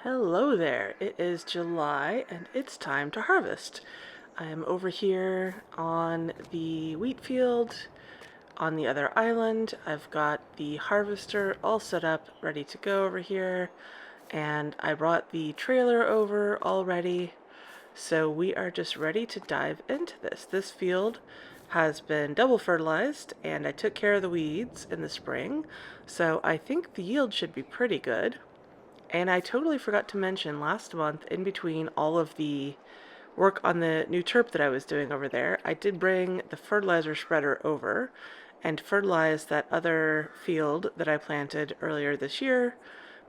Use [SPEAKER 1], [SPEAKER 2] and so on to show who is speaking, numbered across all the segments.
[SPEAKER 1] Hello there, it is July and it's time to harvest. I am over here on the wheat field on the other island. I've got the harvester all set up, ready to go over here, and I brought the trailer over already. So we are just ready to dive into this. This field has been double fertilized and I took care of the weeds in the spring, so I think the yield should be pretty good. And I totally forgot to mention last month, in between all of the work on the new turp that I was doing over there, I did bring the fertilizer spreader over and fertilize that other field that I planted earlier this year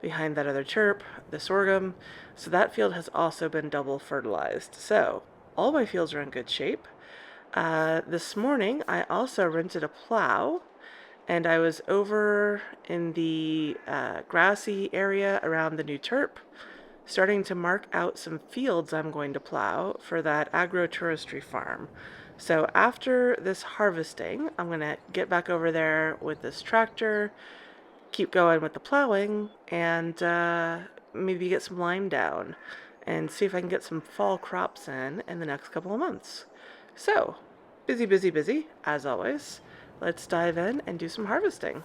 [SPEAKER 1] behind that other turp, the sorghum. So that field has also been double fertilized. So all my fields are in good shape. This morning I also rented a plow, and I was over in the grassy area around the new turp, starting to mark out some fields I'm going to plow for that agroforestry farm. So after this harvesting, I'm going to get back over there with this tractor, keep going with the plowing, and maybe get some lime down and see if I can get some fall crops in the next couple of months. So, busy, busy, busy, as always. Let's dive in and do some harvesting.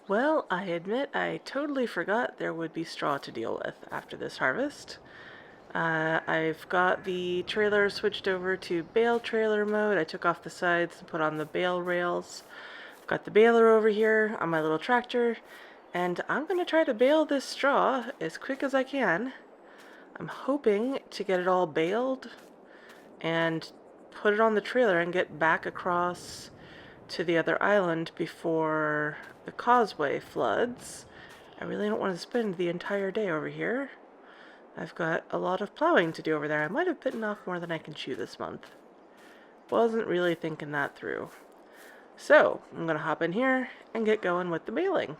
[SPEAKER 1] Well, I admit I totally forgot there would be straw to deal with after this harvest. I've got the trailer switched over to bale trailer mode. I took off the sides and put on the bale rails. I've got the baler over here on my little tractor, and I'm going to try to bale this straw as quick as I can. I'm hoping to get it all baled and put it on the trailer and get back across to the other island before the causeway floods. I really don't want to spend the entire day over here. I've got a lot of plowing to do over there. I might have bitten off more than I can chew this month. Wasn't really thinking that through. So, I'm going to hop in here and get going with the baling.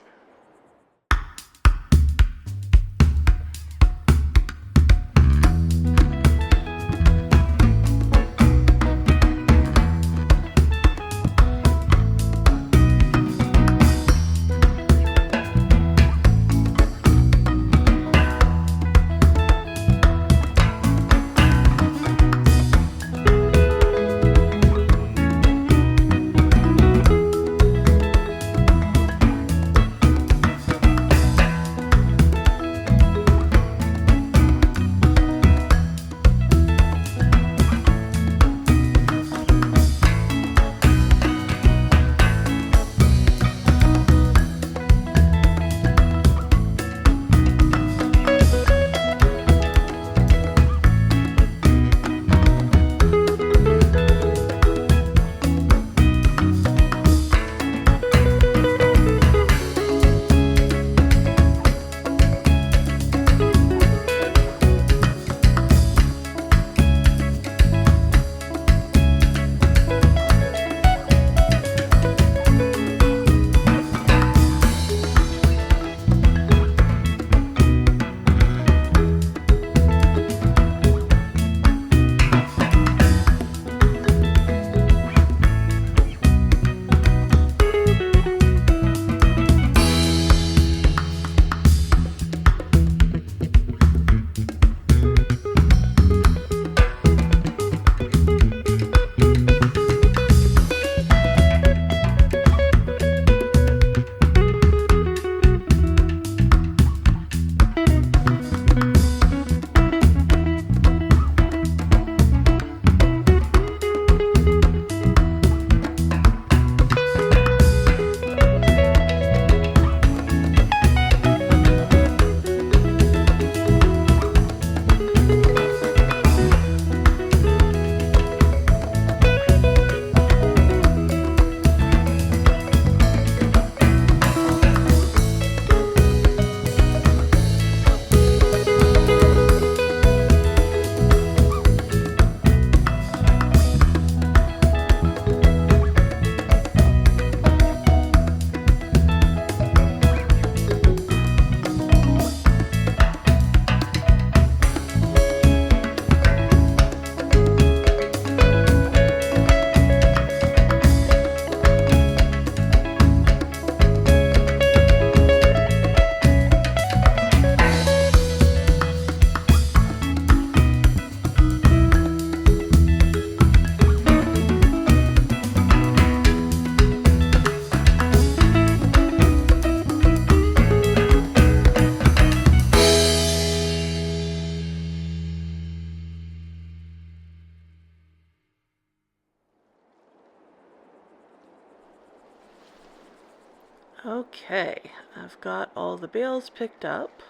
[SPEAKER 1] Okay, I've got all the bales picked up.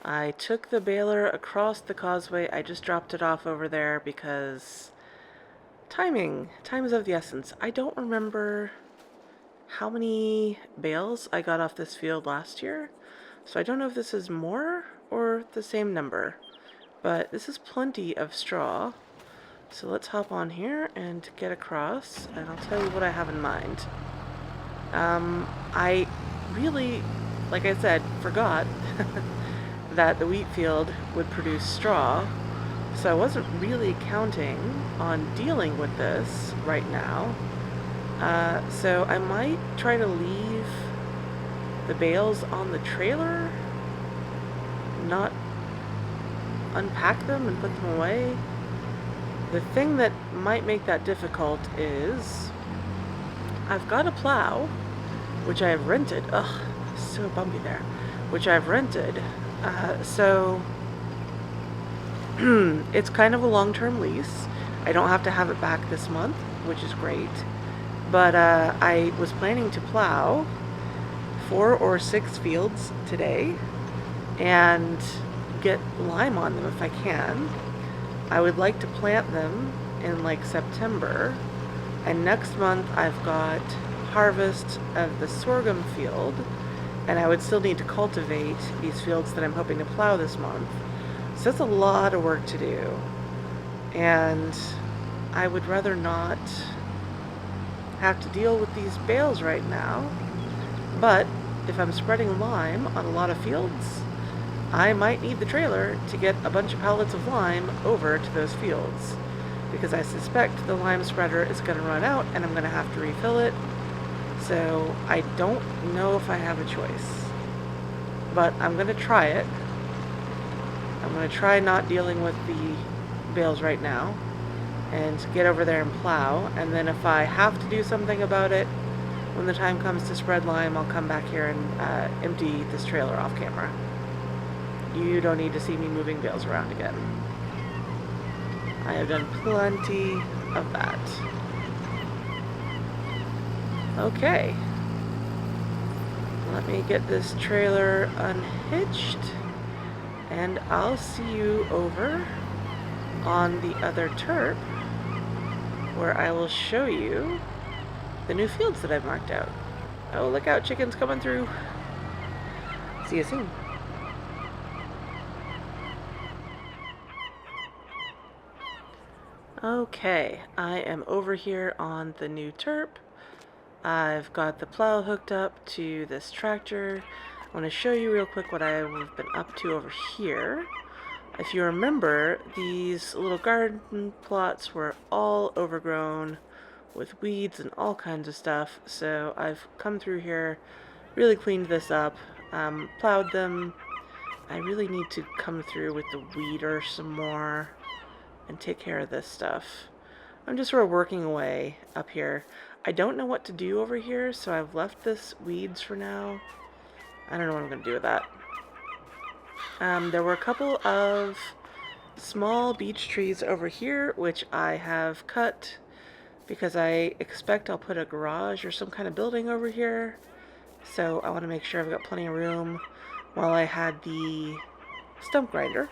[SPEAKER 1] I took the baler across the causeway. I just dropped it off over there because time is of the essence. I don't remember how many bales I got off this field last year, so I don't know if this is more or the same number, but this is plenty of straw. So let's hop on here and get across, and I'll tell you what I have in mind. I really, like I said, forgot that the wheat field would produce straw, so I wasn't really counting on dealing with this right now. So I might try to leave the bales on the trailer, not unpack them and put them away. The thing that might make that difficult is I've got a plow, which I have rented. Ugh, so bumpy there. Which I've rented. So it's kind of a long-term lease. I don't have to have it back this month, which is great. But I was planning to plow 4 or 6 fields today and get lime on them if I can. I would like to plant them in like September, and next month I've got harvest of the sorghum field, and I would still need to cultivate these fields that I'm hoping to plow this month. So that's a lot of work to do, and I would rather not have to deal with these bales right now. But if I'm spreading lime on a lot of fields, I might need the trailer to get a bunch of pallets of lime over to those fields, because I suspect the lime spreader is going to run out and I'm going to have to refill it. So I don't know if I have a choice, but I'm going to try it. I'm going to try not dealing with the bales right now and get over there and plow, and then if I have to do something about it when the time comes to spread lime, I'll come back here and empty this trailer off camera. You don't need to see me moving bales around again. I have done plenty of that. Okay. Let me get this trailer unhitched, and I'll see you over on the other terp, where I will show you the new fields that I've marked out. Oh, look out, chickens coming through. See you soon. Okay, I am over here on the new terp. I've got the plow hooked up to this tractor. I want to show you real quick what I've been up to over here. If you remember, these little garden plots were all overgrown with weeds and all kinds of stuff, so I've come through here, really cleaned this up, plowed them. I really need to come through with the weeder some more and take care of this stuff. I'm just sort of working away up here. I don't know what to do over here, so I've left this weeds for now. I don't know what I'm going to do with that. There were a couple of small beech trees over here, which I have cut because I expect I'll put a garage or some kind of building over here. So I want to make sure I've got plenty of room while I had the stump grinder.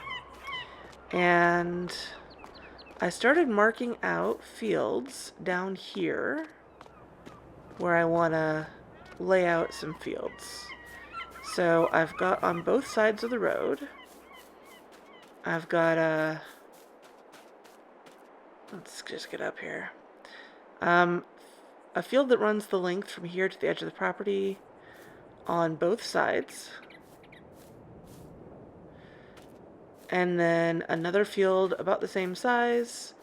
[SPEAKER 1] And I started marking out fields down here where I want to lay out some fields. So I've got on both sides of the road, I've got a, let's just get up here, a field that runs the length from here to the edge of the property on both sides. And then another field about the same size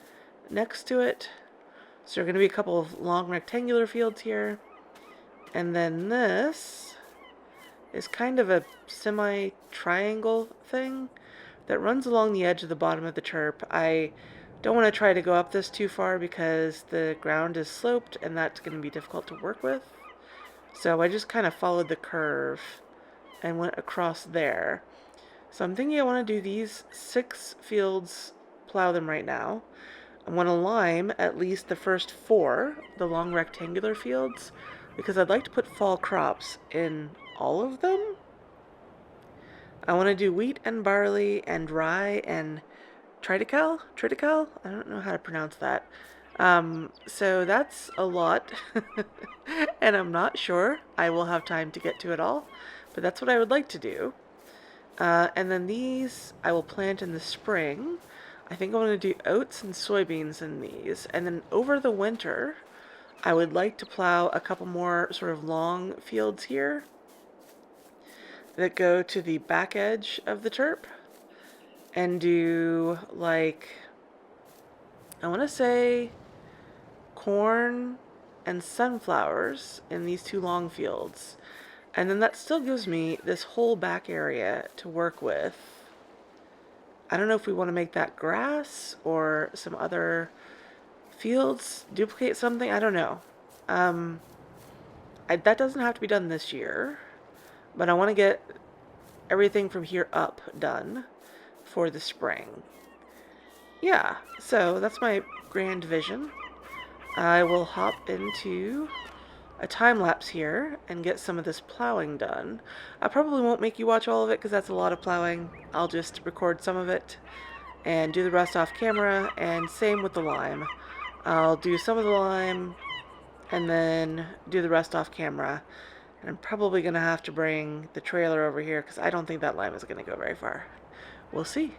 [SPEAKER 1] next to it. So there are going to be a couple of long rectangular fields here. And then this is kind of a semi-triangle thing that runs along the edge of the bottom of the terp. I don't want to try to go up this too far because the ground is sloped and that's going to be difficult to work with. So I just kind of followed the curve and went across there. So I'm thinking I want to do these 6 fields, plow them right now. I want to lime at least the first 4, the long rectangular fields. because I'd like to put fall crops in all of them. I want to do wheat and barley and rye and triticale? I don't know how to pronounce that. So that's a lot, and I'm not sure I will have time to get to it all, but that's what I would like to do. And then these I will plant in the spring. I think I want to do oats and soybeans in these, and then over the winter, I would like to plow a couple more sort of long fields here that go to the back edge of the terp and do, like, I want to say corn and sunflowers in these two long fields. And then that still gives me this whole back area to work with. I don't know if we want to make that grass or some other fields, duplicate something, I don't know. That doesn't have to be done this year, but I want to get everything from here up done for the spring. Yeah, so that's my grand vision. I will hop into a time lapse here and get some of this plowing done. I probably won't make you watch all of it because that's a lot of plowing. I'll just record some of it and do the rest off camera, and same with the lime. I'll do some of the lime and then do the rest off camera. And I'm probably going to have to bring the trailer over here because I don't think that lime is going to go very far. We'll see.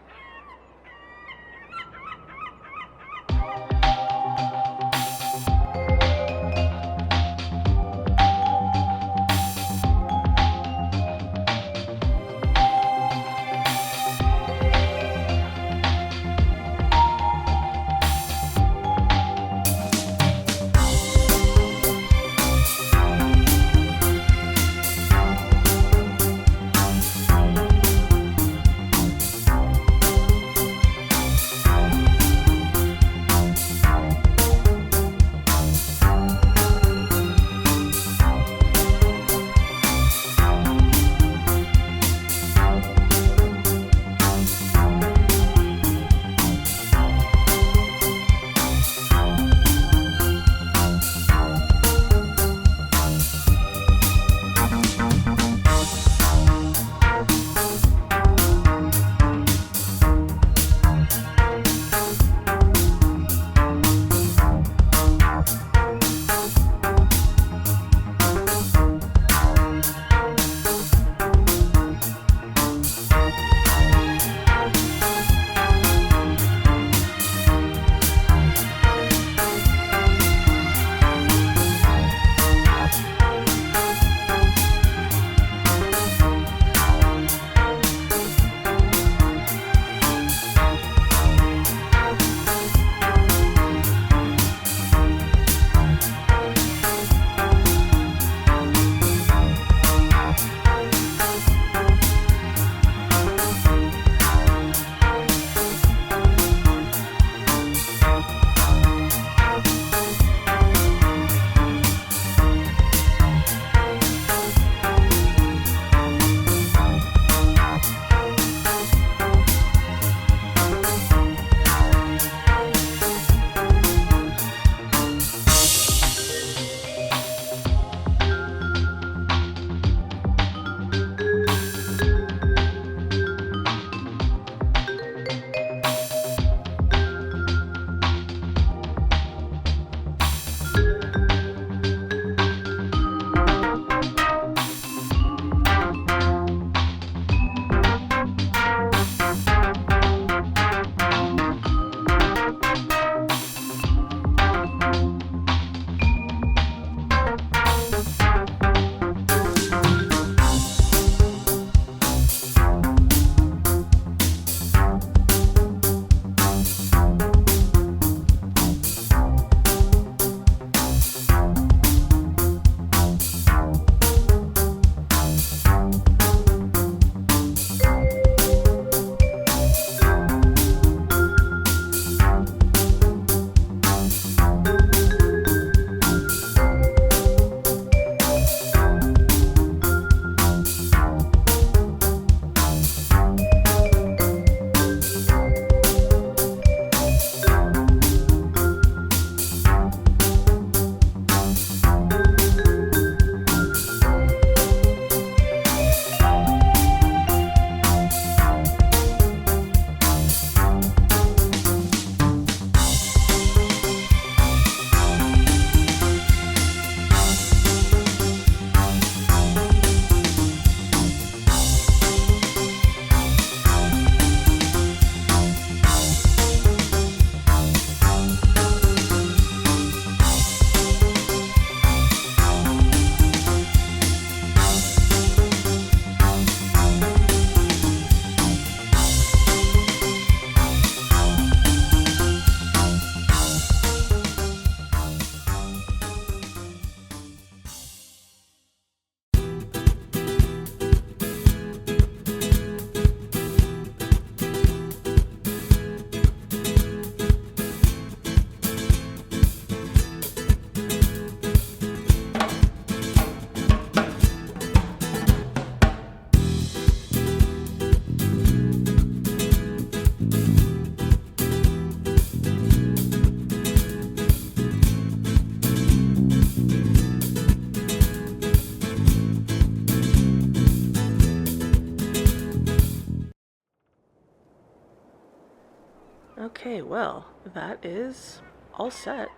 [SPEAKER 1] Okay, well, that is all set.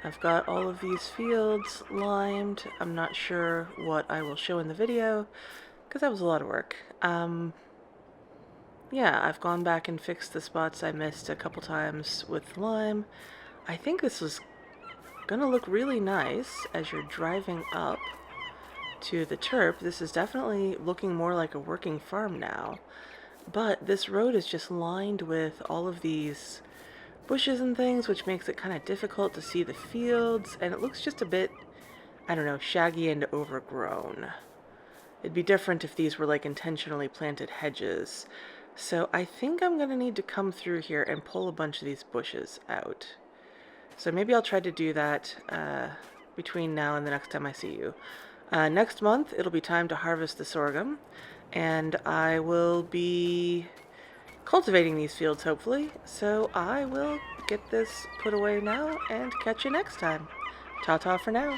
[SPEAKER 1] I've got all of these fields limed. I'm not sure what I will show in the video, because that was a lot of work. Yeah, I've gone back and fixed the spots I missed a couple times with lime. I think this is gonna look really nice as you're driving up to the terp. This is definitely looking more like a working farm now. But this road is just lined with all of these bushes and things, which makes it kind of difficult to see the fields, and it looks just a bit, I don't know, shaggy and overgrown. It'd be different if these were like intentionally planted hedges. So I think I'm gonna need to come through here and pull a bunch of these bushes out. So maybe I'll try to do that between now and the next time I see you. Next month, it'll be time to harvest the sorghum, and I will be cultivating these fields, hopefully. So I will get this put away now and catch you next time. Ta-ta for now.